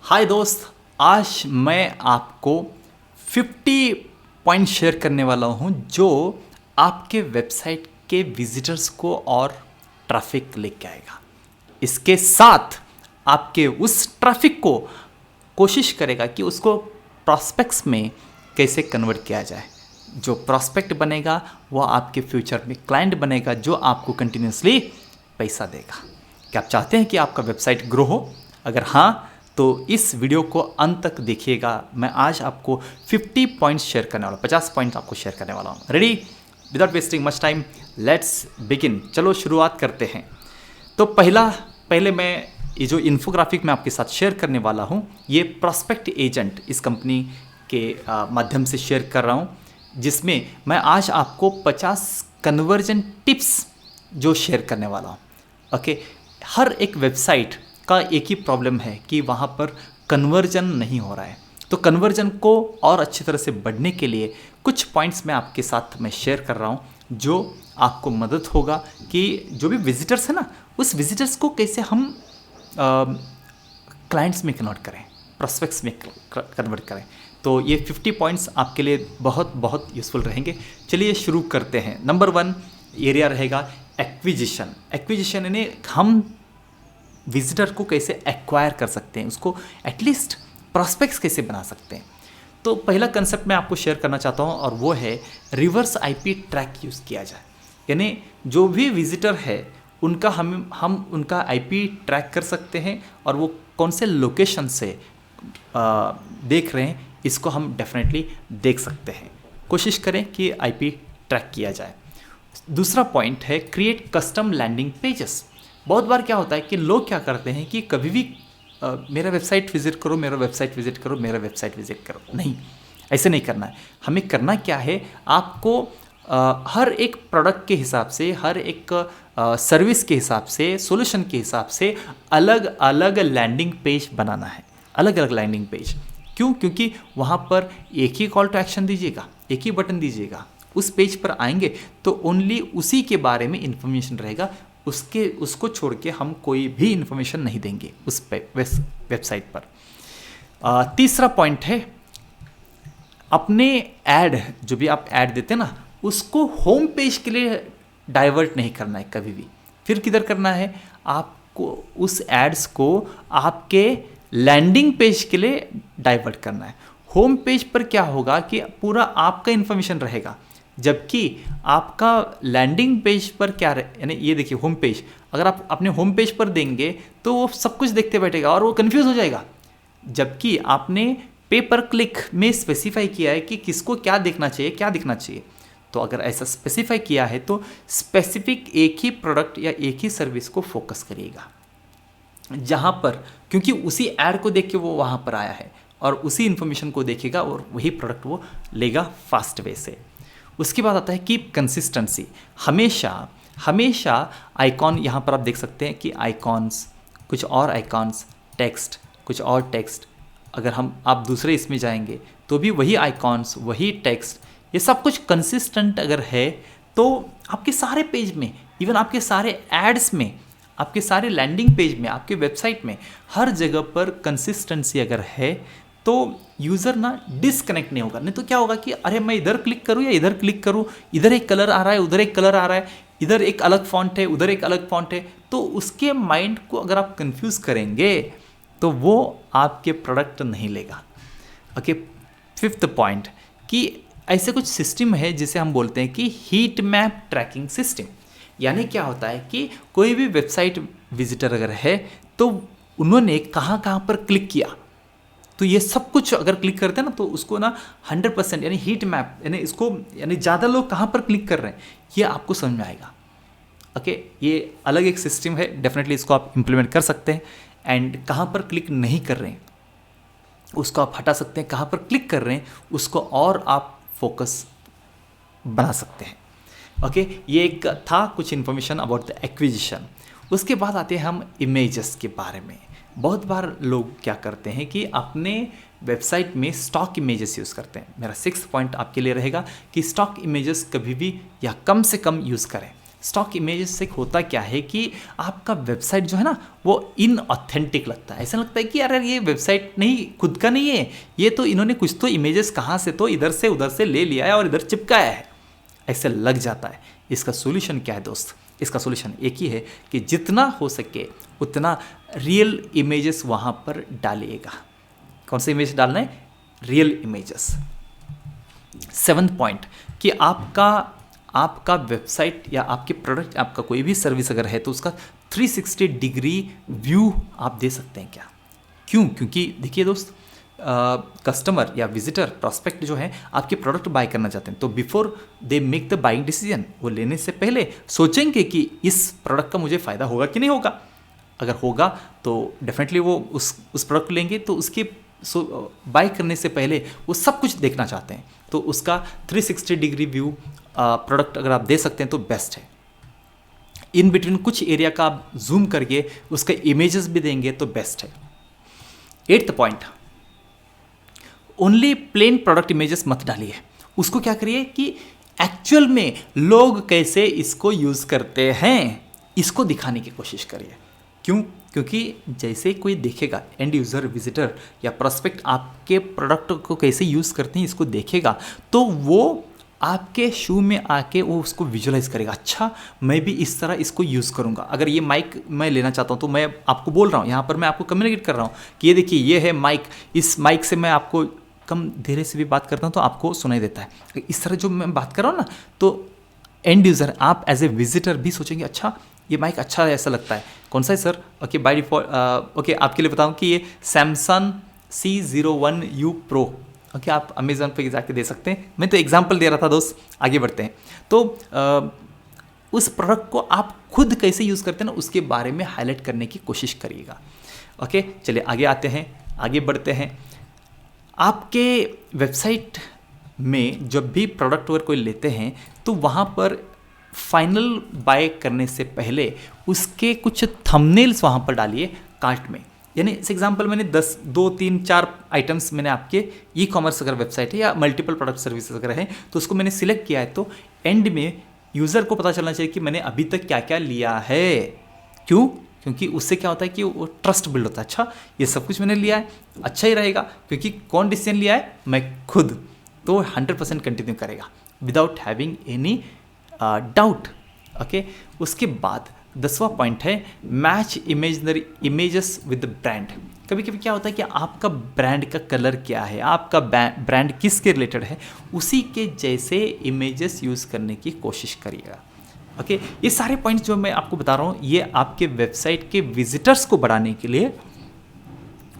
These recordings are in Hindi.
हाय दोस्त, आज मैं आपको 50 पॉइंट शेयर करने वाला हूं जो आपके वेबसाइट के विजिटर्स को और ट्रैफिक लेके आएगा। इसके साथ आपके उस ट्रैफिक को कोशिश करेगा कि उसको प्रॉस्पेक्ट्स में कैसे कन्वर्ट किया जाए। जो प्रॉस्पेक्ट बनेगा वो आपके फ्यूचर में क्लाइंट बनेगा जो आपको कंटिन्यूसली पैसा देगा। क्या आप चाहते हैं कि आपका वेबसाइट ग्रो हो? अगर हाँ तो इस वीडियो को अंत तक देखिएगा। मैं आज आपको 50 पॉइंट्स शेयर करने वाला हूँ, 50 पॉइंट्स आपको शेयर करने वाला हूँ। Ready? Without wasting much time, let's begin. चलो शुरुआत करते हैं। तो पहले मैं ये जो इन्फोग्राफिक मैं आपके साथ शेयर करने वाला हूँ, ये प्रॉस्पेक्ट एजेंट इस कंपनी के माध्यम से शेयर कर रहा हूँ, जिसमें मैं आज आपको 50 कन्वर्जन टिप्स जो शेयर करने वाला हूँ। ओके, हर एक वेबसाइट का एक ही प्रॉब्लम है कि वहाँ पर कन्वर्जन नहीं हो रहा है। तो कन्वर्जन को और अच्छी तरह से बढ़ने के लिए कुछ पॉइंट्स मैं आपके साथ मैं शेयर कर रहा हूँ जो आपको मदद होगा कि जो भी विजिटर्स है ना, उस विजिटर्स को कैसे हम क्लाइंट्स में कन्वर्ट करें, प्रोस्पेक्ट्स में कन्वर्ट करें। तो ये 50 पॉइंट्स आपके लिए बहुत बहुत यूज़फुल रहेंगे। चलिए शुरू करते हैं। नंबर 1 एरिया रहेगा एक्विजिशन। एक्विजिशन यानी हम विजिटर को कैसे एक्वायर कर सकते हैं, उसको एटलीस्ट प्रॉस्पेक्ट्स कैसे बना सकते हैं। तो पहला कंसेप्ट मैं आपको शेयर करना चाहता हूँ और वो है रिवर्स आईपी ट्रैक यूज़ किया जाए। यानी जो भी विजिटर है उनका हम उनका आईपी ट्रैक कर सकते हैं और वो कौन से लोकेशन से देख रहे हैं इसको हम डेफिनेटली देख सकते हैं। कोशिश करें कि आईपी ट्रैक किया जाए। दूसरा पॉइंट है क्रिएट कस्टम लैंडिंग पेजेस। बहुत बार क्या होता है कि लोग क्या करते हैं कि कभी भी मेरा वेबसाइट विजिट करो, मेरा वेबसाइट विजिट करो, मेरा वेबसाइट विजिट करो। नहीं, ऐसे नहीं करना है। हमें करना क्या है, आपको हर एक प्रोडक्ट के हिसाब से, हर एक सर्विस के हिसाब से, सॉल्यूशन के हिसाब से अलग अलग लैंडिंग पेज बनाना है। अलग अलग लैंडिंग पेज क्यों? क्योंकि वहाँ पर एक ही कॉल टू एक्शन दीजिएगा, एक ही बटन दीजिएगा, उस पेज पर आएंगे तो ओनली उसी के बारे में इंफॉर्मेशन रहेगा। उसको छोड़ के हम कोई भी इंफॉर्मेशन नहीं देंगे उस वेबसाइट पर। तीसरा पॉइंट है अपने ऐड, जो भी आप ऐड देते हैं ना, उसको होम पेज के लिए डाइवर्ट नहीं करना है कभी भी। फिर किधर करना है, आपको उस एड्स को आपके लैंडिंग पेज के लिए डाइवर्ट करना है। होम पेज पर क्या होगा कि पूरा आपका इंफॉर्मेशन रहेगा, जबकि आपका लैंडिंग पेज पर क्या यानी ये देखिए होम पेज, अगर आप अपने होम पेज पर देंगे तो वो सब कुछ देखते बैठेगा और वो कंफ्यूज हो जाएगा। जबकि आपने पे पर क्लिक में स्पेसिफाई किया है कि किसको क्या देखना चाहिए, क्या दिखना चाहिए। तो अगर ऐसा स्पेसिफाई किया है तो स्पेसिफिक एक ही प्रोडक्ट या एक ही सर्विस को फोकस करिएगा जहाँ पर, क्योंकि उसी ऐड को देख के वो वहाँ पर आया है और उसी इंफॉर्मेशन को देखेगा और वही प्रोडक्ट वो लेगा फास्ट वे से। उसके बाद आता है कीप कंसिस्टेंसी। हमेशा आइकॉन, यहाँ पर आप देख सकते हैं कि आइकॉन्स, कुछ और आइकॉन्स, टेक्स्ट, कुछ और टेक्स्ट। अगर आप दूसरे इसमें जाएंगे तो भी वही आइकॉन्स, वही टेक्स्ट, ये सब कुछ कंसिस्टेंट अगर है तो आपके सारे पेज में, इवन आपके सारे एड्स में, आपके सारे लैंडिंग पेज में, आपके वेबसाइट में, हर जगह पर कंसिस्टेंसी अगर है तो यूज़र ना डिसकनेक्ट नहीं होगा। नहीं तो क्या होगा कि अरे मैं इधर क्लिक करूँ या इधर क्लिक करूँ, इधर एक कलर आ रहा है, उधर एक कलर आ रहा है, इधर एक अलग फॉन्ट है, उधर एक अलग फॉन्ट है। तो उसके माइंड को अगर आप कंफ्यूज करेंगे तो वो आपके प्रोडक्ट नहीं लेगा। ओके, 5th पॉइंट कि ऐसे कुछ सिस्टम है जिसे हम बोलते हैं कि हीट मैप ट्रैकिंग सिस्टम। यानी क्या होता है कि कोई भी वेबसाइट विजिटर अगर है तो उन्होंने कहाँ कहाँ पर क्लिक किया, तो ये सब कुछ अगर क्लिक करते हैं ना तो उसको ना 100% यानी हीट मैप, यानी इसको, यानी ज़्यादा लोग कहाँ पर क्लिक कर रहे हैं ये आपको समझ में आएगा। ओके, ये अलग एक सिस्टम है, डेफिनेटली इसको आप इम्प्लीमेंट कर सकते हैं। एंड कहाँ पर क्लिक नहीं कर रहे हैं उसको आप हटा सकते हैं, कहाँ पर क्लिक कर रहे हैं उसको और आप फोकस बना सकते हैं। ओके, ये एक था कुछ इन्फॉर्मेशन अबाउट द एक्विजिशन। उसके बाद आते हैं हम इमेजेस के बारे में। बहुत बार लोग क्या करते हैं कि अपने वेबसाइट में स्टॉक इमेजेस यूज़ करते हैं। मेरा 6th पॉइंट आपके लिए रहेगा कि स्टॉक इमेजेस कभी भी या कम से कम यूज़ करें। स्टॉक इमेजेस से होता क्या है कि आपका वेबसाइट जो है ना वो इनऑथेंटिक लगता है। ऐसा लगता है कि यार ये वेबसाइट नहीं, खुद का नहीं है, ये तो इन्होंने कुछ तो इमेजेस कहाँ से तो इधर से उधर से ले लिया है और इधर चिपकाया है, ऐसे लग जाता है। इसका सोल्यूशन क्या है दोस्त? इसका सोल्यूशन एक ही है कि जितना हो सके उतना रियल इमेजेस वहाँ पर डालिएगा। कौन से इमेज डालना है? Real images. 7th पॉइंट कि आपका वेबसाइट या आपके प्रोडक्ट, आपका कोई भी सर्विस अगर है तो उसका 360 डिग्री व्यू आप दे सकते हैं क्या? क्यों? क्योंकि देखिए दोस्त, कस्टमर या विजिटर, प्रॉस्पेक्ट जो है आपके प्रोडक्ट बाय करना चाहते हैं, तो before they make the buying decision, वो लेने से पहले सोचेंगे कि इस प्रोडक्ट का मुझे फ़ायदा होगा कि नहीं होगा। अगर होगा तो डेफिनेटली वो उस प्रोडक्ट लेंगे, तो उसके बाय करने से पहले वो सब कुछ देखना चाहते हैं। तो उसका 360 डिग्री व्यू प्रोडक्ट अगर आप दे सकते हैं तो बेस्ट है। इन बिटवीन कुछ एरिया का आप जूम करके उसका इमेजेस भी देंगे तो बेस्ट है। 8th point, only plain product images मत डालिए। उसको क्या करिए कि एक्चुअल में लोग कैसे इसको यूज़ करते हैं इसको दिखाने की कोशिश करिए। क्यों? क्योंकि जैसे कोई देखेगा, एंड यूज़र, विजिटर या प्रोस्पेक्ट आपके प्रोडक्ट को कैसे यूज़ करते हैं इसको देखेगा, तो वो आपके शू में आके वो उसको विजुलाइज करेगा। अच्छा, मैं भी इस तरह इसको यूज़ करूँगा। अगर ये माइक मैं लेना चाहता हूँ तो मैं आपको बोल रहा हूँ, यहाँ पर मैं आपको कम्युनिकेट कर रहा हूँ कि ये देखिए ये है माइक, इस माइक से मैं आपको कम धीरे से भी बात करता हूँ तो आपको सुनाई देता है। इस तरह जो मैं बात कर रहा हूँ ना, तो एंड यूज़र, आप एज ए विजिटर भी सोचेंगे अच्छा ये माइक अच्छा है, ऐसा लगता है। कौन सा है sir? Okay, by default okay, आपके लिए बताऊँ कि ये सैमसंग C01U Pro। ओके, आप अमेज़न पे जाके दे सकते हैं। मैं तो एग्जांपल दे रहा था दोस्त, आगे बढ़ते हैं। तो उस प्रोडक्ट को आप खुद कैसे यूज़ करते हैं ना, उसके बारे में हाईलाइट करने की कोशिश करिएगा। ओके, चलिए आगे आते हैं, आगे बढ़ते हैं। आपके वेबसाइट में जब भी प्रोडक्ट अगर कोई लेते हैं तो वहाँ पर फाइनल बाय करने से पहले उसके कुछ थंबनेल्स वहाँ पर डालिए कार्ट में। यानी इस एग्जांपल मैंने 2, 3, 4 आइटम्स मैंने आपके ई कॉमर्स अगर वेबसाइट है या मल्टीपल प्रोडक्ट सर्विसेज अगर है तो उसको मैंने सिलेक्ट किया है, तो एंड में यूज़र को पता चलना चाहिए कि मैंने अभी तक क्या क्या लिया है। क्यों? क्योंकि उससे क्या होता है कि वो ट्रस्ट बिल्ड होता है। अच्छा, ये सब कुछ मैंने लिया है, अच्छा ही रहेगा, क्योंकि कौन डिसीजन लिया है? मैं खुद। तो 100% कंटिन्यू करेगा without having any doubt. Okay, उसके बाद 10वां पॉइंट है match imaginary images with brand. कभी कभी क्या होता है कि आपका ब्रांड का कलर क्या है, आपका ब्रांड किसके रिलेटेड है, उसी के जैसे इमेजेस यूज़ करने की कोशिश करिएगा। ओके, ये सारे पॉइंट्स जो मैं आपको बता रहा हूँ ये आपके वेबसाइट के विजिटर्स को बढ़ाने के लिए,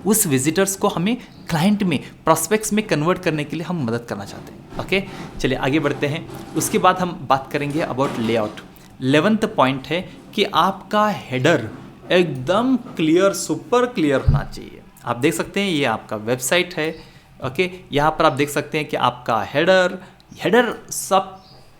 उस विजिटर्स को हमें क्लाइंट में, प्रॉस्पेक्ट्स में कन्वर्ट करने के लिए हम मदद करना चाहते हैं। ओके, चलिए आगे बढ़ते हैं। उसके बाद हम बात करेंगे अबाउट लेआउट। 11th पॉइंट है कि आपका हेडर एकदम क्लियर, सुपर क्लियर होना चाहिए। आप देख सकते हैं ये आपका वेबसाइट है। ओके, यहाँ पर आप देख सकते हैं कि आपका हेडर सब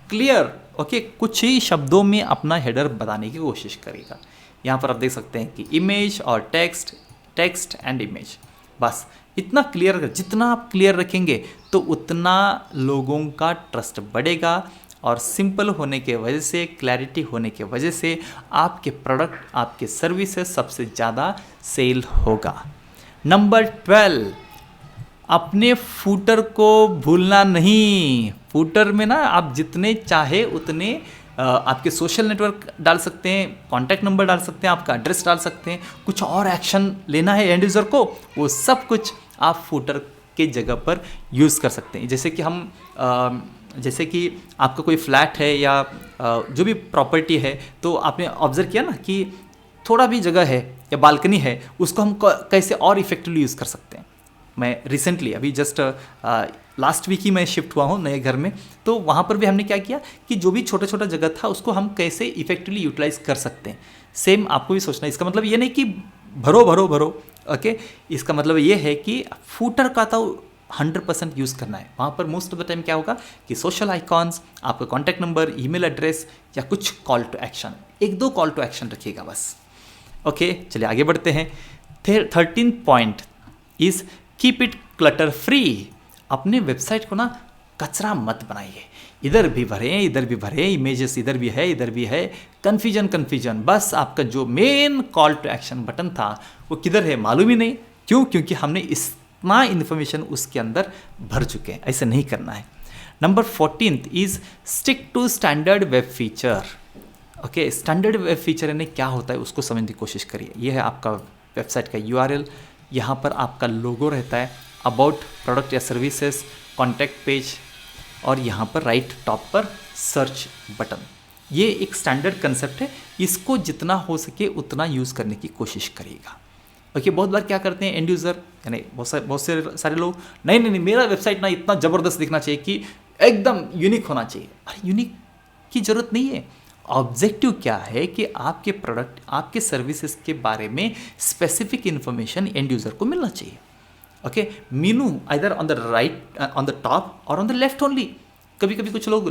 क्लियर। ओके, कुछ ही शब्दों में अपना हेडर बताने की कोशिश करेगा। यहाँ पर आप देख सकते हैं कि इमेज और टेक्स्ट एंड इमेज, बस इतना क्लियर। जितना आप क्लियर रखेंगे तो उतना लोगों का ट्रस्ट बढ़ेगा, और सिंपल होने के वजह से, क्लैरिटी होने के वजह से आपके प्रोडक्ट, आपके सर्विसेज सबसे ज़्यादा सेल होगा। नंबर 12, अपने फूटर को भूलना नहीं। फूटर में ना आप जितने चाहे उतने आपके सोशल नेटवर्क डाल सकते हैं, कॉन्टैक्ट नंबर डाल सकते हैं, आपका एड्रेस डाल सकते हैं। कुछ और एक्शन लेना है एंड यूज़र को, वो सब कुछ आप फूटर के जगह पर यूज़ कर सकते हैं। जैसे कि आपका कोई फ्लैट है या जो भी प्रॉपर्टी है, तो आपने ऑब्जर्व किया ना कि थोड़ा भी जगह है या बालकनी है, उसको हम कैसे और इफेक्टिवली यूज़ कर सकते हैं। मैं रिसेंटली अभी जस्ट लास्ट वीक ही मैं शिफ्ट हुआ हूँ नए घर में, तो वहाँ पर भी हमने क्या किया कि जो भी छोटा छोटा जगह था उसको हम कैसे इफेक्टिवली यूटिलाइज कर सकते हैं। सेम आपको भी सोचना है। इसका मतलब ये नहीं कि भरो। ओके, इसका मतलब ये है कि फूटर का तो 100% यूज़ करना है। वहाँ पर मोस्ट ऑफ द टाइम क्या होगा कि सोशल आइकॉन्स, आपका कॉन्टैक्ट नंबर, ईमेल एड्रेस या कुछ call to action, 1-2 call to action रखिएगा बस। ओके, चलिए आगे बढ़ते हैं। 13th point is keep it clutter free. अपने वेबसाइट को ना कचरा मत बनाइए, इधर भी भरें इधर भी भरें, इमेजेस इधर भी है इधर भी है, कन्फ्यूजन। बस आपका जो main call to action button था वो किधर है मालूम ही नहीं। क्यों? क्योंकि हमने इतना इन्फॉर्मेशन उसके अंदर भर चुके हैं। ऐसे नहीं करना है। Number 14 is stick to standard web feature. Okay, standard web feature यानी क्या होता है उसको समझने की कोशिश करिए। यह है आपका वेबसाइट का URL, यहाँ पर आपका लोगो रहता है, अबाउट प्रोडक्ट या सर्विसेज, कॉन्टैक्ट पेज, और यहाँ पर राइट टॉप पर सर्च बटन। ये एक स्टैंडर्ड कंसेप्ट है, इसको जितना हो सके उतना यूज़ करने की कोशिश करिएगा। ओके, बहुत बार क्या करते हैं एंड यूज़र यानी बहुत से सारे लोग, नहीं मेरा वेबसाइट ना इतना ज़बरदस्त दिखना चाहिए कि एकदम यूनिक होना चाहिए। अरे यूनिक की ज़रूरत नहीं है। ऑब्जेक्टिव क्या है कि आपके प्रोडक्ट आपके सर्विसेज के बारे में स्पेसिफिक इन्फॉर्मेशन एंड यूज़र को मिलना चाहिए। Okay, Meenu either on the right on the top और ऑन द लेफ्ट ओनली। कभी कभी कुछ लोग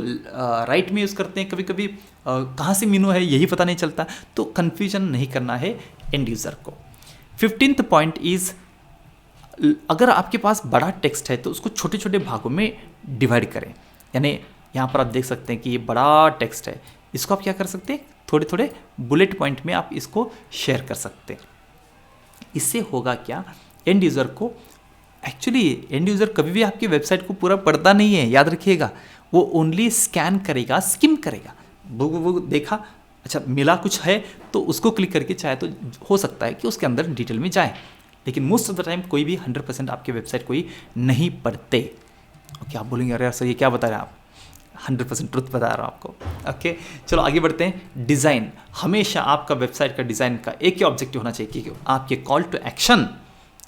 राइट में यूज़ करते हैं, कभी कभी कहाँ से मीनू है यही पता नहीं चलता। तो कन्फ्यूजन नहीं करना है एंड यूज़र को। 15th पॉइंट इज़, अगर आपके पास बड़ा टेक्स्ट है तो उसको छोटे छोटे भागों में डिवाइड करें। यानी यहाँ पर आप देख सकते हैं कि ये बड़ा टेक्स्ट है, इसको आप क्या कर सकते हैं, थोड़े थोड़े बुलेट पॉइंट में आप इसको शेयर कर सकते हैं। इससे होगा क्या, एंड यूज़र को, एक्चुअली एंड यूज़र कभी भी आपकी वेबसाइट को पूरा पढ़ता नहीं है, याद रखिएगा। वो ओनली स्कैन करेगा, स्किम करेगा, वो देखा, अच्छा मिला कुछ है तो उसको क्लिक करके चाहे तो हो सकता है कि उसके अंदर डिटेल में जाए, लेकिन मोस्ट ऑफ द टाइम कोई भी 100% आपके वेबसाइट कोई नहीं पढ़ते। ओके, आप बोलेंगे अरे यार सर ये क्या बता रहे हैं आप, 100% ट्रुथ बता रहा हूँ आपको। ओके, चलो आगे बढ़ते हैं। डिज़ाइन, हमेशा आपका वेबसाइट का डिज़ाइन का एक ही ऑब्जेक्टिव होना चाहिए कि आपके कॉल टू एक्शन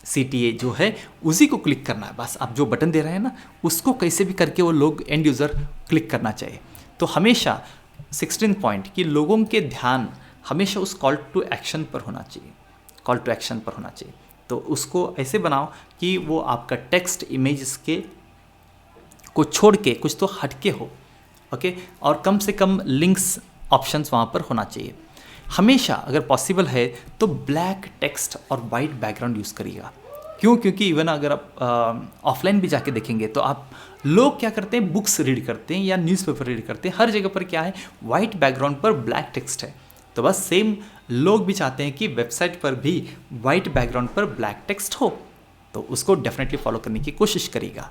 CTA जो है उसी को क्लिक करना है। बस आप जो बटन दे रहे हैं ना उसको कैसे भी करके वो लोग एंड यूज़र क्लिक करना चाहिए। तो हमेशा 16 पॉइंट कि लोगों के ध्यान हमेशा उस कॉल टू एक्शन पर होना चाहिए, कॉल टू एक्शन पर होना चाहिए। तो उसको ऐसे बनाओ कि वो आपका टेक्स्ट इमेजेस के को छोड़ के कुछ तो हटके हो। ओके, और कम से कम लिंक्स ऑप्शंस वहाँ पर होना चाहिए। हमेशा अगर पॉसिबल है तो ब्लैक टेक्स्ट और वाइट बैकग्राउंड यूज़ करिएगा। क्यों? क्योंकि इवन अगर आप ऑफलाइन भी जाके देखेंगे तो आप लोग क्या करते हैं, बुक्स रीड करते हैं या न्यूज़पेपर रीड करते हैं, हर जगह पर क्या है, वाइट बैकग्राउंड पर ब्लैक टेक्स्ट है। तो बस सेम लोग भी चाहते हैं कि वेबसाइट पर भी वाइट बैकग्राउंड पर ब्लैक टेक्स्ट हो, तो उसको डेफिनेटली फॉलो करने की कोशिश करिएगा।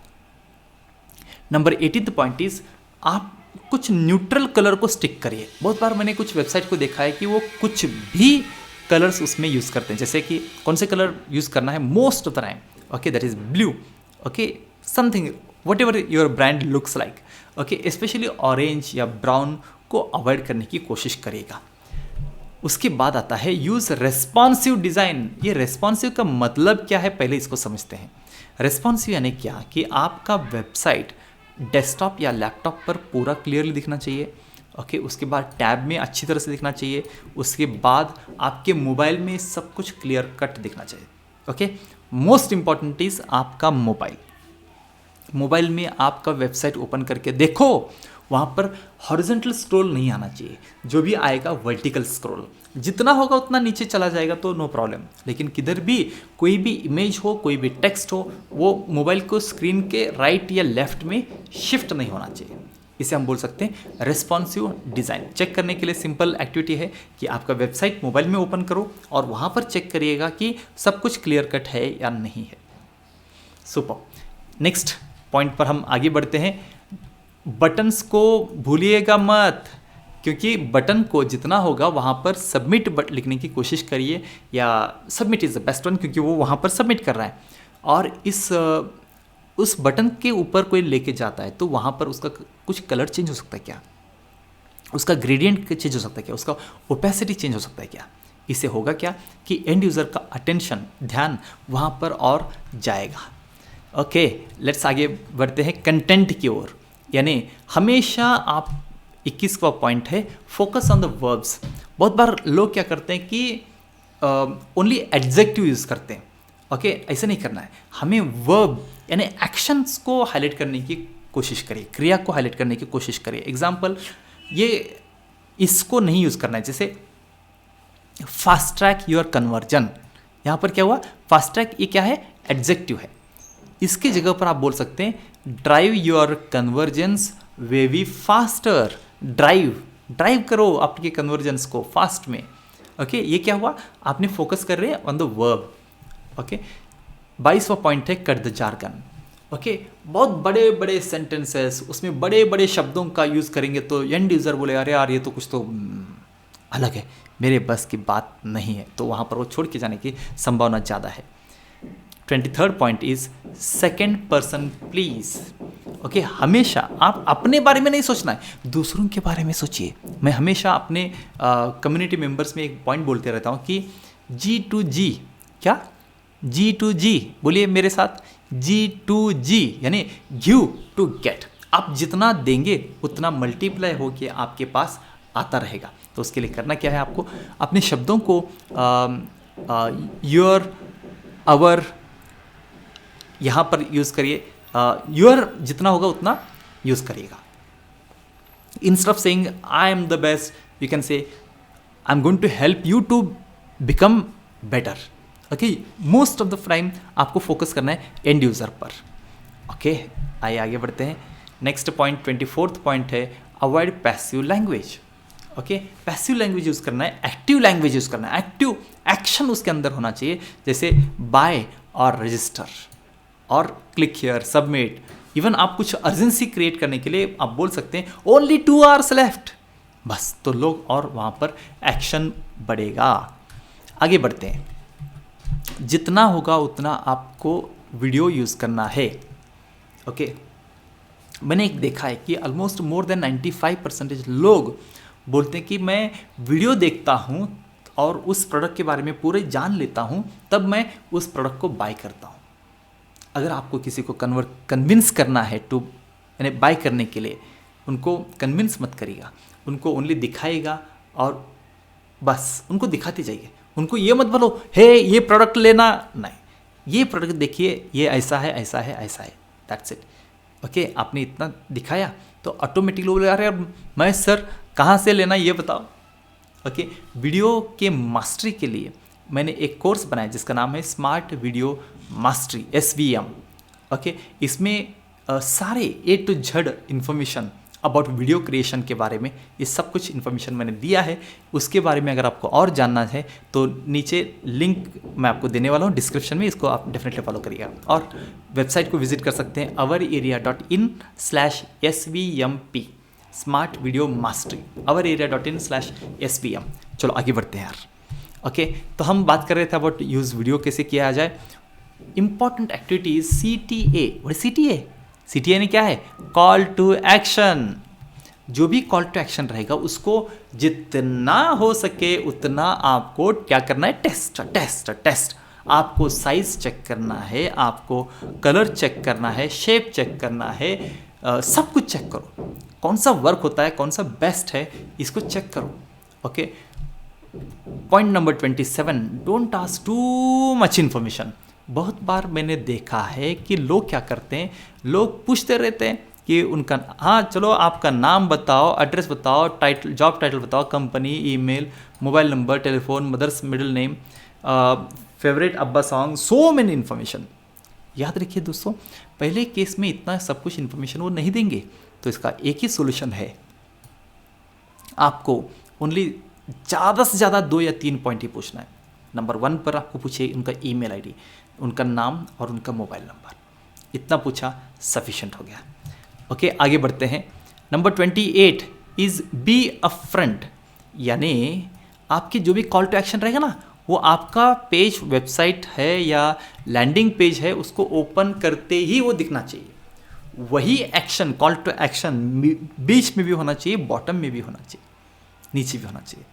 नंबर 18th पॉइंट इज, आप कुछ न्यूट्रल कलर को स्टिक करिए। बहुत बार मैंने कुछ वेबसाइट को देखा है कि वो कुछ भी कलर्स उसमें यूज़ करते हैं, जैसे कि कौन से कलर यूज़ करना है most of the time, okay that is blue, okay something what ever your brand looks like, okay specially orange या ब्राउन को अवॉइड करने की कोशिश करिएगा। उसके बाद आता है यूज़ रेस्पॉन्सिव डिज़ाइन। ये रेस्पॉन्सिव का मतलब क्या है पहले इसको समझते हैं। रेस्पॉन्सिव यानी क्या कि आपका वेबसाइट डेस्कटॉप या लैपटॉप पर पूरा क्लियरली दिखना चाहिए, ओके उसके बाद टैब में अच्छी तरह से दिखना चाहिए, उसके बाद आपके मोबाइल में सब कुछ क्लियर कट दिखना चाहिए। ओके, मोस्ट इंपॉर्टेंट इज़ आपका मोबाइल में आपका वेबसाइट ओपन करके देखो, वहाँ पर हॉरिजॉन्टल स्क्रॉल नहीं आना चाहिए, जो भी आएगा वर्टिकल स्क्रॉल, जितना होगा उतना नीचे चला जाएगा तो नो प्रॉब्लम, लेकिन किधर भी कोई भी इमेज हो, कोई भी टेक्स्ट हो, वो मोबाइल को स्क्रीन के राइट या लेफ्ट में शिफ्ट नहीं होना चाहिए। इसे हम बोल सकते हैं रेस्पॉन्सिव डिज़ाइन। चेक करने के लिए सिंपल एक्टिविटी है कि आपका वेबसाइट मोबाइल में ओपन करो और वहाँ पर चेक करिएगा कि सब कुछ क्लियर कट है या नहीं है। सुपर। नेक्स्ट पॉइंट पर हम आगे बढ़ते हैं। बटन्स को भूलिएगा मत, क्योंकि बटन को जितना होगा वहाँ पर सबमिट बट लिखने की कोशिश करिए, या submit is the best one क्योंकि वो वहाँ पर सबमिट कर रहा है, और उस बटन के ऊपर कोई लेके जाता है तो वहाँ पर उसका कुछ कलर चेंज हो सकता है क्या, उसका ग्रेडियंट चेंज हो सकता है क्या, उसका ओपेसिटी चेंज हो सकता है क्या। इससे होगा क्या कि एंड यूज़र का अटेंशन, ध्यान वहाँ पर और जाएगा। ओके, लेट्स आगे बढ़ते हैं कंटेंट की ओर। यानी हमेशा आप 21वां पॉइंट है फोकस ऑन द वर्ब्स। बहुत बार लोग क्या करते हैं कि ओनली एडजेक्टिव यूज़ करते हैं, ओके ऐसे नहीं करना है, हमें वर्ब यानी एक्शंस को हाईलाइट करने की कोशिश करिए, क्रिया को हाईलाइट करने की कोशिश करिए। एग्जाम्पल, ये इसको नहीं यूज़ करना है, जैसे फास्ट ट्रैक योर कन्वर्जन। यहाँ पर क्या हुआ, फास्ट ट्रैक ये क्या है, एडजेक्टिव है, इसके जगह पर आप बोल सकते हैं drive your convergence very faster. Drive करो आपके कन्वर्जेंस को फास्ट में। ओके, ये क्या हुआ, आपने फोकस कर रहे हैं ऑन द वर्ब। ओके, 22वां पॉइंट है कट द जार्गन। ओके, बहुत बड़े बड़े सेंटेंसेस, उसमें बड़े बड़े शब्दों का यूज़ करेंगे तो एंड यूज़र बोले अरे यार ये तो कुछ तो अलग है, मेरे बस की बात नहीं है, तो वहाँ पर वो छोड़ के जाने की संभावना ज़्यादा है। 23rd point is second person please. Okay, हमेशा आप अपने बारे में नहीं सोचना है, दूसरों के बारे में सोचिए। मैं हमेशा अपने कम्युनिटी मेंबर्स में एक पॉइंट बोलते रहता हूँ कि G2G, क्या G2G बोलिए मेरे साथ, G2G यानी गिव टू गेट। आप जितना देंगे उतना मल्टीप्लाई होके आपके पास आता रहेगा। तो उसके लिए करना क्या है, आपको अपने शब्दों को योर, आवर यहाँ पर यूज़ करिए। योर जितना होगा उतना यूज़ करिएगा। Instead of saying I am the best, you can say I am going to help you to become better. Okay, most of the time आपको फोकस करना है एंड यूज़र पर। ओके, आइए आगे बढ़ते हैं। नेक्स्ट पॉइंट 24th पॉइंट है avoid passive language. Okay, passive language use करना है, एक्टिव लैंग्वेज यूज़ करना है, एक्टिव एक्शन उसके अंदर होना चाहिए, जैसे बाय और रजिस्टर और क्लिक हियर, सबमिट। इवन आप कुछ अर्जेंसी क्रिएट करने के लिए आप बोल सकते हैं ओनली 2 hours लेफ्ट, बस, तो लोग और वहाँ पर एक्शन बढ़ेगा। आगे बढ़ते हैं, जितना होगा उतना आपको वीडियो यूज़ करना है। ओके, मैंने एक देखा है कि ऑलमोस्ट मोर देन 95% लोग बोलते हैं कि मैं वीडियो देखता हूँ और उस प्रोडक्ट के बारे में पूरे जान लेता हूँ, तब मैं उस प्रोडक्ट को बाय करता हूँ। अगर आपको किसी को कन्विंस करना है टू यानी बाय करने के लिए, उनको कन्विंस मत करिएगा, उनको ओनली दिखाएगा और बस उनको दिखाते जाइए। उनको ये मत बोलो हे ये प्रोडक्ट लेना, नहीं, ये प्रोडक्ट देखिए, ये ऐसा है ऐसा है ऐसा है, दैट्स इट। ओके, आपने इतना दिखाया तो ऑटोमेटिकली बोले अरे मैं सर कहाँ से लेना ये बताओ। ओके, वीडियो के मास्टरी के लिए मैंने एक कोर्स बनाया जिसका नाम है smart video mastery, SVM। Okay, इसमें सारे A to Z information about video creation के बारे में, ये सब कुछ इन्फॉर्मेशन मैंने दिया है। उसके बारे में अगर आपको और जानना है तो नीचे लिंक मैं आपको देने वाला हूँ डिस्क्रिप्शन में, इसको आप डेफिनेटली फॉलो करिएगा। और वेबसाइट को विजिट कर सकते हैं ourarea.in/SVMP, smart video mastery, ourarea.in/SVM। चलो आगे बढ़ते हैं यार। ओके, तो हम बात कर रहे थे अबाउट यूज़ वीडियो कैसे किया जाए। Important activities CTA। और CTA ने क्या है, कॉल टू एक्शन। जो भी कॉल टू एक्शन रहेगा उसको जितना हो सके उतना आपको क्या करना है, टेस्ट। आपको साइज चेक करना है, आपको कलर चेक करना है, शेप चेक करना है, सब कुछ चेक करो। कौन सा वर्क होता है, कौन सा बेस्ट है, इसको चेक करो। Okay, point number 27, don't ask too much information. बहुत बार मैंने देखा है कि लोग क्या करते हैं, लोग पूछते रहते हैं कि उनका, हाँ चलो आपका नाम बताओ, एड्रेस बताओ, टाइटल, जॉब टाइटल बताओ, company, email, mobile number, telephone, mother's middle name, favourite ABBA song, so many information. याद रखिए दोस्तों, पहले केस में इतना सब कुछ इन्फॉर्मेशन वो नहीं देंगे, तो इसका एक ही सोल्यूशन है, आपको ओनली ज़्यादा से ज़्यादा 2 या 3 पॉइंट ही पूछना है। नंबर 1 पर आपको पूछिए उनका ईमेल आईडी, उनका नाम और उनका मोबाइल नंबर। इतना पूछा सफिशिएंट हो गया। ओके, आगे बढ़ते हैं। नंबर 28 इज़ बी अपफ्रंट, यानी आपकी जो भी कॉल टू एक्शन रहेगा ना, वो आपका पेज, वेबसाइट है या लैंडिंग पेज है, उसको ओपन करते ही वो दिखना चाहिए। वही एक्शन, कॉल टू एक्शन बीच में भी होना चाहिए, बॉटम में भी होना चाहिए, नीचे भी होना चाहिए।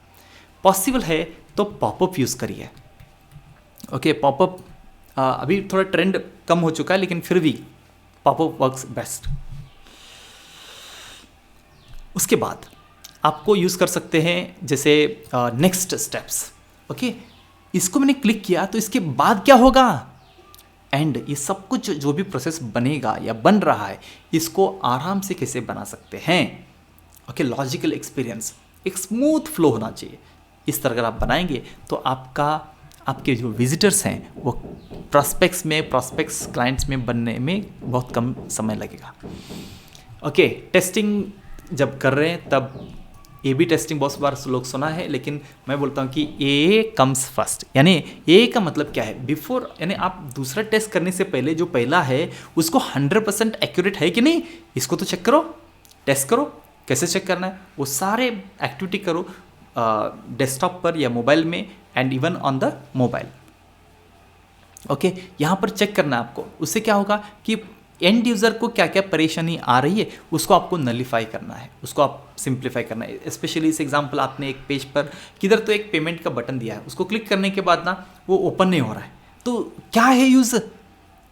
पॉसिबल है तो पॉपअप यूज़ करिए। ओके, पॉपअप अभी थोड़ा ट्रेंड कम हो चुका है, लेकिन फिर भी पॉपअप वर्क्स बेस्ट। उसके बाद आपको यूज़ कर सकते हैं जैसे नेक्स्ट स्टेप्स। ओके, इसको मैंने क्लिक किया तो इसके बाद क्या होगा, एंड ये सब कुछ जो भी प्रोसेस बनेगा या बन रहा है, इसको आराम से कैसे बना सकते हैं। ओके, लॉजिकल एक्सपीरियंस, एक स्मूथ फ्लो होना चाहिए। इस तरह अगर आप बनाएंगे तो आपका आपके जो विजिटर्स हैं वो प्रॉस्पेक्ट्स क्लाइंट्स में बनने में बहुत कम समय लगेगा। ओके, टेस्टिंग जब कर रहे हैं तब ए बी टेस्टिंग बहुत बार लोग सुना है, लेकिन मैं बोलता हूँ कि ए कम्स फर्स्ट। यानी ए का मतलब क्या है, बिफोर, यानी आप दूसरा टेस्ट करने से पहले जो पहला है उसको 100% एक्यूरेट है कि नहीं, इसको तो चेक करो, टेस्ट करो। कैसे चेक करना है, वो सारे एक्टिविटी करो डेस्कटॉप पर या मोबाइल में, and even on the mobile. Okay, यहाँ पर चेक करना है आपको। उससे क्या होगा कि एंड यूज़र को क्या क्या परेशानी आ रही है उसको आपको नलीफाई करना है, उसको आप सिंप्लीफाई करना है। स्पेशली इस एग्जांपल, आपने एक पेज पर किधर तो एक पेमेंट का बटन दिया है, उसको क्लिक करने के बाद ना वो ओपन नहीं हो रहा है, तो क्या है यूज़,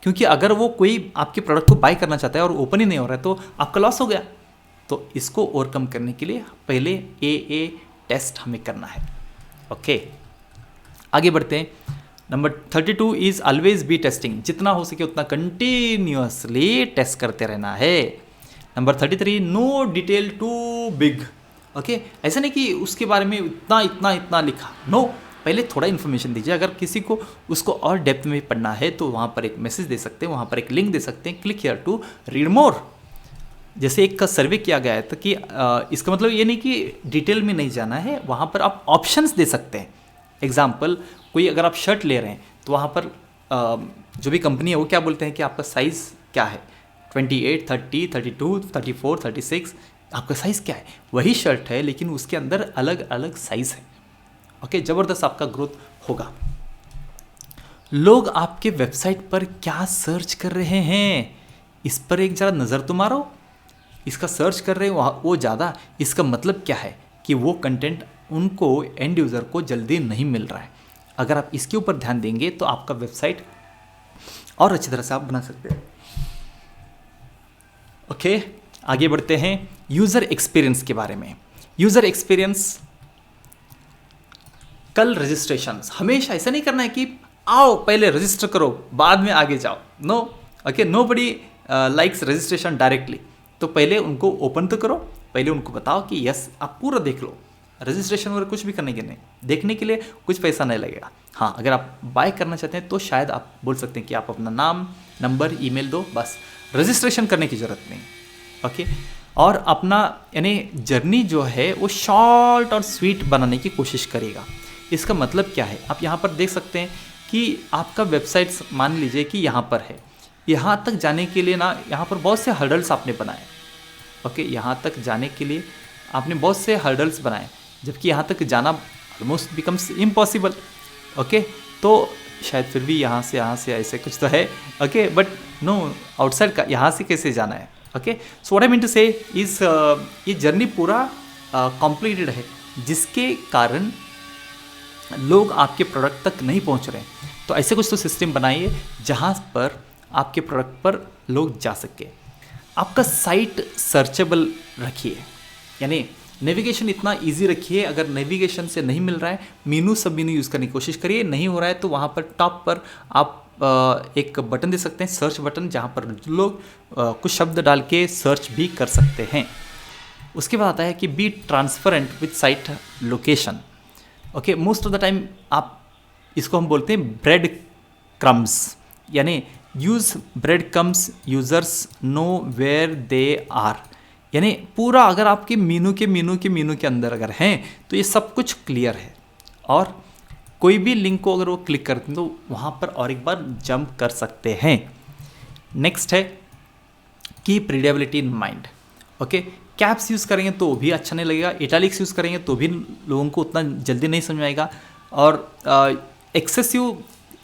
क्योंकि अगर वो कोई आपके प्रोडक्ट को बाय करना चाहता है और ओपन ही नहीं हो रहा है तो आपका लॉस हो गया। तो इसको ओवरकम करने के लिए पहले ए टेस्ट हमें करना है। ओके, आगे बढ़ते हैं। Number 32 is always be testing. जितना हो सके उतना कंटिन्यूअसली टेस्ट करते रहना है। Number 33, no detail too big. Okay, ऐसा नहीं कि उसके बारे में इतना इतना इतना लिखा, नो, पहले थोड़ा इन्फॉर्मेशन दीजिए। अगर किसी को उसको और डेप्थ में पढ़ना है तो वहाँ पर एक मैसेज दे सकते हैं, वहाँ पर एक लिंक दे सकते हैं, click here to read more. जैसे एक का सर्वे किया गया है तो कि इसका मतलब ये नहीं कि डिटेल में नहीं जाना है, वहाँ पर आप ऑप्शंस दे सकते हैं। एग्जाम्पल, कोई अगर आप शर्ट ले रहे हैं तो वहाँ पर जो भी कंपनी है वो क्या बोलते हैं कि आपका साइज़ क्या है, 28, 30, 32, 34, 36, आपका साइज़ क्या है। वही शर्ट है लेकिन उसके अंदर अलग अलग साइज़ है। ओके, ज़बरदस्त आपका ग्रोथ होगा। लोग आपके वेबसाइट पर क्या सर्च कर रहे हैं, इस पर एक ज़रा नज़र तो मारो। इसका सर्च कर रहे हैं वो ज़्यादा, इसका मतलब क्या है कि वो कंटेंट उनको एंड यूज़र को जल्दी नहीं मिल रहा है। अगर आप इसके ऊपर ध्यान देंगे तो आपका वेबसाइट और अच्छी तरह से आप बना सकते हैं। ओके, आगे बढ़ते हैं यूज़र एक्सपीरियंस के बारे में। यूज़र एक्सपीरियंस, कल रजिस्ट्रेशन, हमेशा ऐसा नहीं करना है कि आओ पहले रजिस्टर करो बाद में आगे जाओ, no. Okay, nobody likes registration directly. तो पहले उनको ओपन तो करो, पहले उनको बताओ कि यस आप पूरा देख लो। रजिस्ट्रेशन वगैरह कुछ भी करने के नहीं, देखने के लिए कुछ पैसा नहीं लगेगा। हाँ, अगर आप बाय करना चाहते हैं तो शायद आप बोल सकते हैं कि आप अपना नाम, नंबर, ईमेल दो, बस। रजिस्ट्रेशन करने की ज़रूरत नहीं। ओके, और अपना यानी जर्नी जो है वो शॉर्ट और स्वीट बनाने की कोशिश करिएगा। इसका मतलब क्या है, आप यहाँ पर देख सकते हैं कि आपका वेबसाइट मान लीजिए कि यहाँ पर है, यहाँ तक जाने के लिए ना यहाँ पर बहुत से हर्डल्स आपने बनाए। ओके, यहाँ तक जाने के लिए आपने बहुत से हर्डल्स बनाए, जबकि यहाँ तक जाना ऑलमोस्ट बिकम्स इम्पॉसिबल। ओके, तो शायद फिर भी यहाँ से ऐसे कुछ तो है। ओके, बट नो, आउटसाइड का यहाँ से कैसे जाना है। Okay, so what I mean to say is ये जर्नी पूरा कॉम्प्लीटेड है, जिसके कारण लोग आपके प्रोडक्ट तक नहीं पहुँच रहे हैं। तो ऐसे कुछ तो सिस्टम बनाइए जहाँ पर आपके प्रोडक्ट पर लोग जा सके। आपका साइट सर्चेबल रखिए, यानी नेविगेशन इतना इजी रखिए। अगर नेविगेशन से नहीं मिल रहा है, मीनू सब मीनू यूज़ करने की कोशिश करिए। नहीं हो रहा है तो वहाँ पर टॉप पर आप एक बटन दे सकते हैं, सर्च बटन, जहाँ पर लोग कुछ शब्द डाल के सर्च भी कर सकते हैं। उसके बाद आता है कि be transparent with site location. Okay, most of the time आप इसको हम बोलते हैं ब्रेड क्रम्स, यानी use bread crumbs, users know where they are. यानी पूरा अगर आपके मीनू के अंदर अगर हैं तो ये सब कुछ क्लियर है, और कोई भी लिंक को अगर वो क्लिक करते हैं तो वहाँ पर और एक बार जंप कर सकते हैं। नेक्स्ट है keep readability in mind. Okay, caps use करेंगे तो भी अच्छा नहीं लगेगा, इटैलिक्स यूज़ करेंगे तो भी लोगों को उतना जल्दी नहीं समझ आएगा, और एक्सेसिव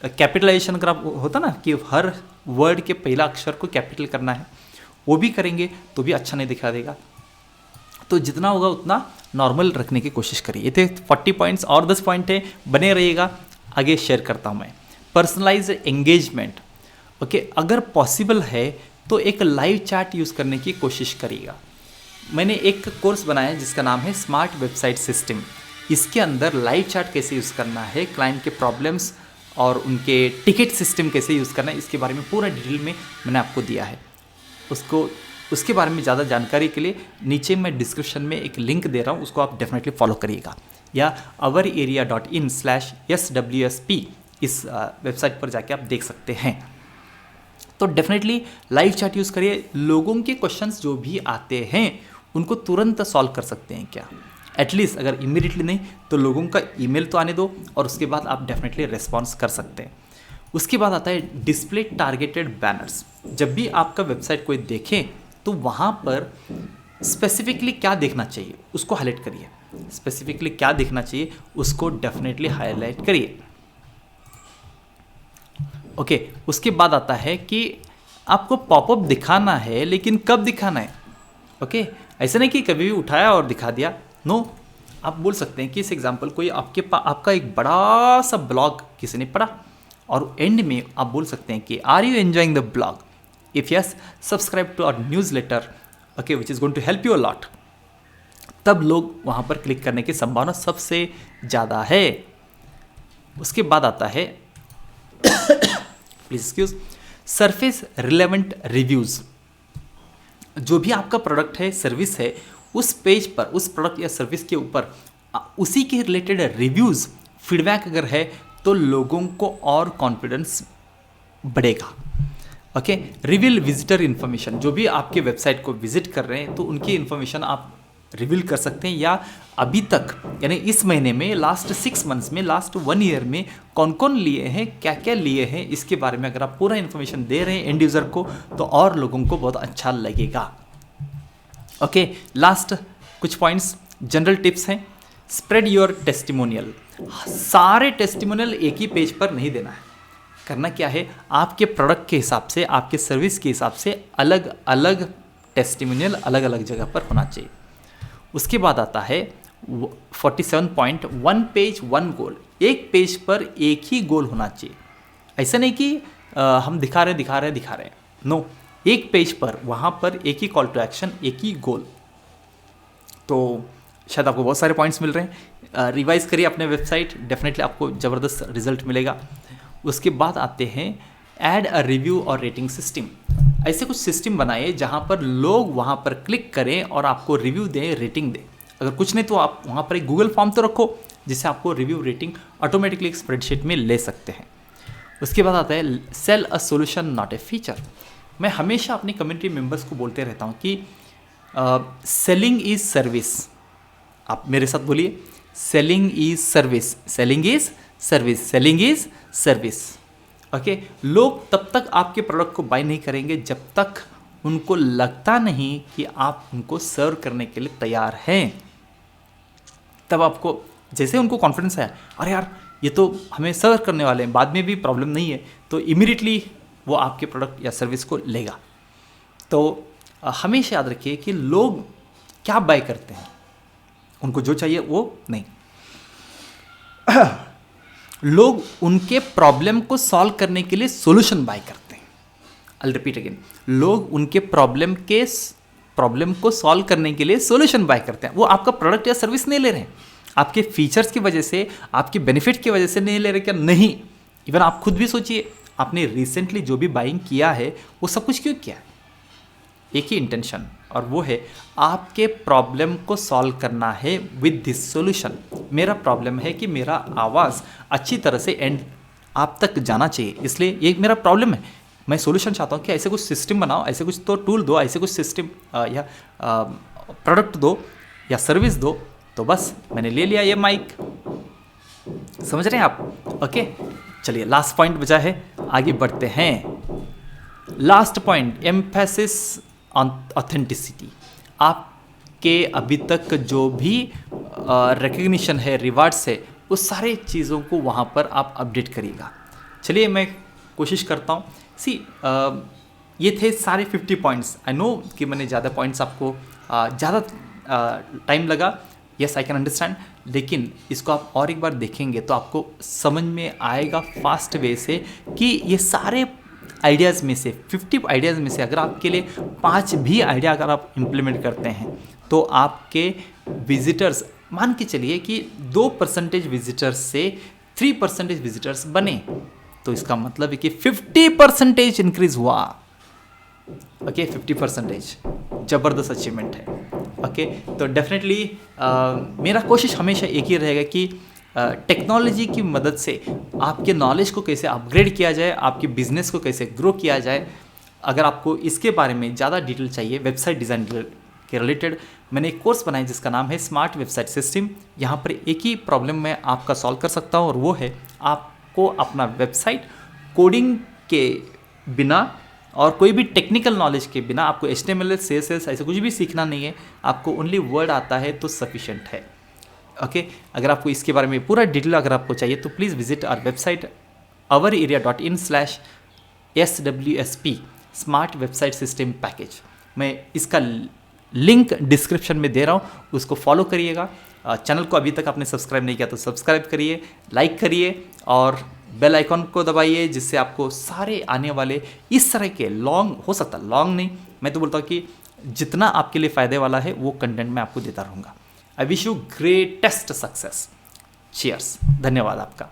कैपिटलाइजेशन अगर आप होता ना कि हर वर्ड के पहला अक्षर को कैपिटल करना है, वो भी करेंगे तो भी अच्छा नहीं दिखा देगा। तो जितना होगा उतना नॉर्मल रखने की कोशिश करिए। ये थे 40 पॉइंट्स, और 10 पॉइंट है, बने रहिएगा, आगे शेयर करता हूँ मैं। Personalize engagement. ओके, अगर पॉसिबल है तो एक लाइव चैट यूज़ करने की कोशिश करिएगा। मैंने एक कोर्स बनाया है जिसका नाम है स्मार्ट वेबसाइट सिस्टम। इसके अंदर लाइव चैट कैसे यूज़ करना है, क्लाइंट के प्रॉब्लम्स और उनके टिकट सिस्टम कैसे यूज़ करना है, इसके बारे में पूरा डिटेल में मैंने आपको दिया है। उसके बारे में ज़्यादा जानकारी के लिए नीचे मैं डिस्क्रिप्शन में एक लिंक दे रहा हूँ, उसको आप डेफिनेटली फॉलो करिएगा, या oureria.in/swsp इस वेबसाइट पर जाके आप देख सकते हैं। तो डेफिनेटली लाइव चैट यूज़ करिए, लोगों के क्वेश्चंस जो भी आते हैं उनको तुरंत सॉल्व कर सकते हैं क्या, एटलीस्ट अगर इमीडिएटली नहीं तो लोगों का ईमेल तो आने दो और उसके बाद आप डेफिनेटली रिस्पॉन्स कर सकते हैं। उसके बाद आता है डिस्प्ले टारगेटेड बैनर्स। जब भी आपका वेबसाइट कोई देखे तो वहाँ पर स्पेसिफिकली क्या देखना चाहिए उसको हाईलाइट करिए, स्पेसिफिकली क्या देखना चाहिए उसको डेफिनेटली हाईलाइट करिए। ओके, उसके बाद आता है कि आपको पॉपअप दिखाना है, लेकिन कब दिखाना है। ओके, ऐसा नहीं कि कभी भी उठाया और दिखा दिया, नो। आप बोल सकते हैं कि इस एग्जांपल कोई आपका एक बड़ा सा ब्लॉग किसी ने पढ़ा और एंड में आप बोल सकते हैं कि are you enjoying the blog, if yes subscribe to our newsletter, okay, which is going to help you a lot. तब लोग वहाँ पर क्लिक करने की संभावना सबसे ज़्यादा है। उसके बाद आता है please excuse, surface relevant reviews. जो भी आपका प्रोडक्ट है, सर्विस है, उस पेज पर, उस प्रोडक्ट या सर्विस के ऊपर उसी के रिलेटेड रिव्यूज़, फीडबैक अगर है तो लोगों को और कॉन्फिडेंस बढ़ेगा। Okay, reveal visitor information. जो भी आपके वेबसाइट को विजिट कर रहे हैं तो उनकी इन्फॉर्मेशन आप रिवील कर सकते हैं, या अभी तक यानी इस महीने में, लास्ट 6 मंथ्स में, लास्ट 1 ईयर में कौन कौन लिए हैं, क्या क्या लिए हैं, इसके बारे में अगर आप पूरा इन्फॉर्मेशन दे रहे हैं एंड यूज़र को तो और लोगों को बहुत अच्छा लगेगा। ओके, लास्ट कुछ पॉइंट्स जनरल टिप्स हैं। Spread your testimonial. सारे टेस्टिमोनियल एक ही पेज पर नहीं देना है। करना क्या है, आपके प्रोडक्ट के हिसाब से, आपके सर्विस के हिसाब से अलग अलग टेस्टिमोनियल अलग अलग जगह पर होना चाहिए। उसके बाद आता है 47 पॉइंट, 1 पेज 1 गोल। एक पेज पर एक ही गोल होना चाहिए। ऐसा नहीं कि हम दिखा रहे हैं, नो। एक पेज पर वहाँ पर एक ही कॉल टू एक्शन, एक ही गोल। तो शायद आपको बहुत सारे पॉइंट्स मिल रहे हैं। रिवाइज करिए अपने वेबसाइट, डेफिनेटली आपको ज़बरदस्त रिजल्ट मिलेगा। उसके बाद आते हैं ऐड अ रिव्यू और रेटिंग सिस्टम। ऐसे कुछ सिस्टम बनाइए जहाँ पर लोग वहाँ पर क्लिक करें और आपको रिव्यू दें, रेटिंग दें। अगर कुछ नहीं तो आप वहाँ पर एक गूगल फॉर्म तो रखो जिससे आपको रिव्यू रेटिंग ऑटोमेटिकली एक स्प्रेडशीट में ले सकते हैं। उसके बाद आता है sell a solution not a feature. मैं हमेशा अपनी कम्युनिटी मेंबर्स को बोलते रहता हूँ कि सेलिंग इज सर्विस। आप मेरे साथ बोलिए, selling is service, selling is service, selling is service. Okay, लोग तब तक आपके प्रोडक्ट को बाय नहीं करेंगे जब तक उनको लगता नहीं कि आप उनको सर्व करने के लिए तैयार हैं। तब आपको जैसे उनको कॉन्फिडेंस है, अरे यार ये तो हमें सर्व करने वाले हैं, बाद में भी प्रॉब्लम नहीं है, तो इमीडिएटली वो आपके प्रोडक्ट या सर्विस को लेगा। तो हमेशा याद रखिए कि लोग क्या बाय करते हैं, उनको जो चाहिए वो नहीं। लोग उनके प्रॉब्लम को सॉल्व करने के लिए सॉल्यूशन बाय करते हैं। आई रिपीट अगेन, लोग उनके प्रॉब्लम को सॉल्व करने के लिए सॉल्यूशन बाय करते हैं। वो आपका प्रोडक्ट या सर्विस नहीं ले रहे हैं, आपके फीचर्स की वजह से, आपके बेनिफिट की वजह से नहीं ले रहे क्या? नहीं। इवन आप खुद भी सोचिए, आपने रिसेंटली जो भी बाइंग किया है वो सब कुछ क्यों किया है? एक ही इंटेंशन, और वो है आपके प्रॉब्लम को सॉल्व करना है विद दिस सॉल्यूशन। मेरा प्रॉब्लम है कि मेरा आवाज़ अच्छी तरह से एंड आप तक जाना चाहिए, इसलिए ये मेरा प्रॉब्लम है। मैं सॉल्यूशन चाहता हूँ कि ऐसे कुछ सिस्टम बनाओ, ऐसे कुछ तो टूल दो, ऐसे कुछ सिस्टम या प्रोडक्ट दो या सर्विस दो। तो बस मैंने ले लिया ये माइक। समझ रहे हैं आप? ओके, चलिए लास्ट पॉइंट बचा है, आगे बढ़ते हैं। Last point, emphasis on authenticity. आपके अभी तक जो भी रिकग्निशन है, रिवार्ड्स है, उस सारे चीज़ों को वहाँ पर आप अपडेट करिएगा। चलिए मैं कोशिश करता हूँ। ये थे सारे 50 पॉइंट्स। आई नो कि मैंने ज़्यादा पॉइंट्स आपको ज़्यादा टाइम लगा, यस आई कैन अंडरस्टैंड, लेकिन इसको आप और एक बार देखेंगे तो आपको समझ में आएगा फास्ट वे से कि ये सारे आइडियाज़ में से, 50 आइडियाज़ में से अगर आपके लिए 5 भी आइडिया अगर आप इम्प्लीमेंट करते हैं तो आपके विजिटर्स, मान के चलिए कि 2% विजिटर्स से 3% विजिटर्स बने, तो इसका मतलब है कि 50% इंक्रीज हुआ। ओके, 50% ज़बरदस्त अचीवमेंट है। ओके, तो डेफिनेटली मेरा कोशिश हमेशा एक ही रहेगा कि टेक्नोलॉजी की मदद से आपके नॉलेज को कैसे अपग्रेड किया जाए, आपके बिजनेस को कैसे ग्रो किया जाए। अगर आपको इसके बारे में ज़्यादा डिटेल चाहिए वेबसाइट डिज़ाइन के रिलेटेड, मैंने एक कोर्स बनाया जिसका नाम है स्मार्ट वेबसाइट सिस्टम। यहाँ पर एक ही प्रॉब्लम मैं आपका सॉल्व कर सकता हूँ और वो है आपको अपना वेबसाइट कोडिंग के बिना और कोई भी टेक्निकल नॉलेज के बिना, आपको HTML CSS ऐसे कुछ भी सीखना नहीं है, आपको ओनली वर्ड आता है तो सफिशेंट है। ओके, अगर आपको इसके बारे में पूरा डिटेल अगर आपको चाहिए तो please visit our website ourarea.in/SWSP smart website system package. मैं इसका लिंक डिस्क्रिप्शन में दे रहा हूँ, उसको फॉलो करिएगा। चैनल को अभी तक आपने सब्सक्राइब नहीं किया तो सब्सक्राइब करिए, लाइक करिए और बेल आइकॉन को दबाइए, जिससे आपको सारे आने वाले इस तरह के लॉन्ग, हो सकता है लॉन्ग नहीं, मैं तो बोलता हूँ कि जितना आपके लिए फ़ायदे वाला है वो कंटेंट मैं आपको देता रहूँगा। I wish you greatest success. Cheers, धन्यवाद आपका।